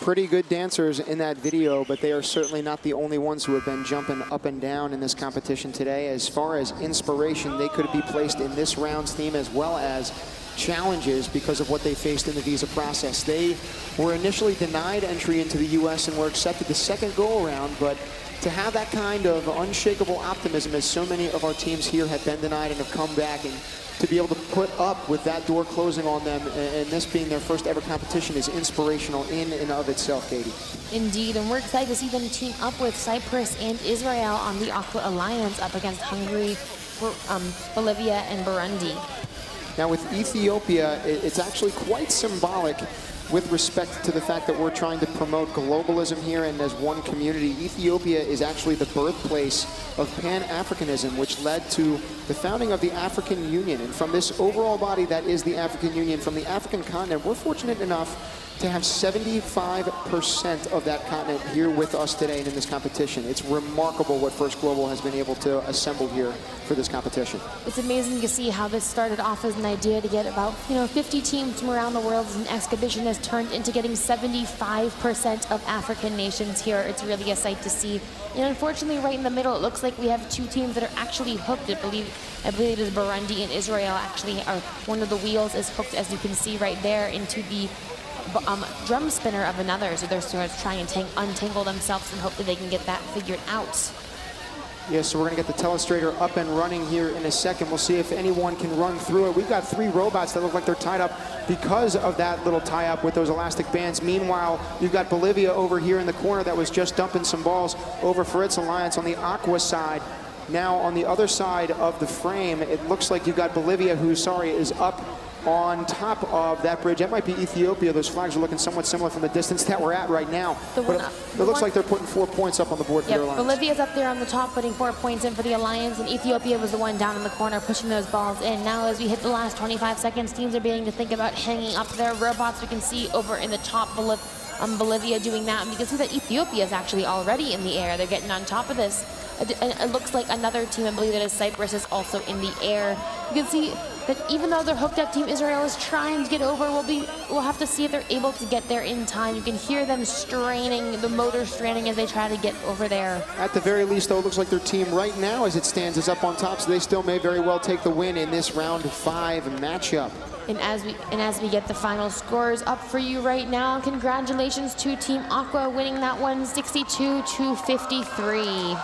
pretty good dancers in that video, but they are certainly not the only ones who have been jumping up and down in this competition today. As far as inspiration, they could be placed in this round's theme as well as challenges because of what they faced in the visa process. They were initially denied entry into the U.S. and were accepted the second go-around, but to have that kind of unshakable optimism as so many of our teams here have been denied and have come back, and to be able to put up with that door closing on them and this being their first ever competition is inspirational in and of itself, Katie. Indeed, and we're excited to see them team up with Cyprus and Israel on the Aqua Alliance up against Hungary, Bolivia, and Burundi. Now with Ethiopia, it's actually quite symbolic with respect to the fact that we're trying to promote globalism here and as one community. Ethiopia is actually the birthplace of Pan-Africanism, which led to the founding of the African Union. And from this overall body that is the African Union, from the African continent, we're fortunate enough to have 75% of that continent here with us today and in this competition. It's remarkable what First Global has been able to assemble here for this competition. It's amazing to see how this started off as an idea to get about 50 teams from around the world as an exhibition has turned into getting 75% of African nations here. It's really a sight to see. And unfortunately, right in the middle, it looks like we have two teams that are actually hooked. I believe it is Burundi and Israel actually are. One of the wheels is hooked, as you can see right there, into the drum spinner of another, so they're sort of trying to untangle themselves and hope that they can get that figured out. Yeah, so we're going to get the telestrator up and running here in a second. We'll see if anyone can run through it. We've got 3 robots that look like they're tied up because of that little tie-up with those elastic bands. Meanwhile, you've got Bolivia over here in the corner that was just dumping some balls over for its alliance on the Aqua side. Now on the other side of the frame, it looks like you've got Bolivia, who, is up on top of that bridge. That might be Ethiopia. Those flags are looking somewhat similar from the distance that we're at right now. But it looks like they're putting 4 points up on the board for their alliance. Bolivia's up there on the top, putting 4 points in for the alliance, and Ethiopia was the one down in the corner pushing those balls in. Now, as we hit the last 25 seconds, teams are beginning to think about hanging up their robots. We can see over in the top Bolivia doing that, and you can see that Ethiopia is actually already in the air. They're getting on top of this. It looks like another team, I believe that is Cyprus, is also in the air. You can see that even though they're hooked up, Team Israel is trying to get over. We'll have to see if they're able to get there in time. You can hear them straining, the motor straining as they try to get over there. At the very least, though, it looks like their team right now, as it stands, is up on top, so they still may very well take the win in this round 5 matchup. And as we get the final scores up for you right now, congratulations to Team Aqua winning that one 62-53.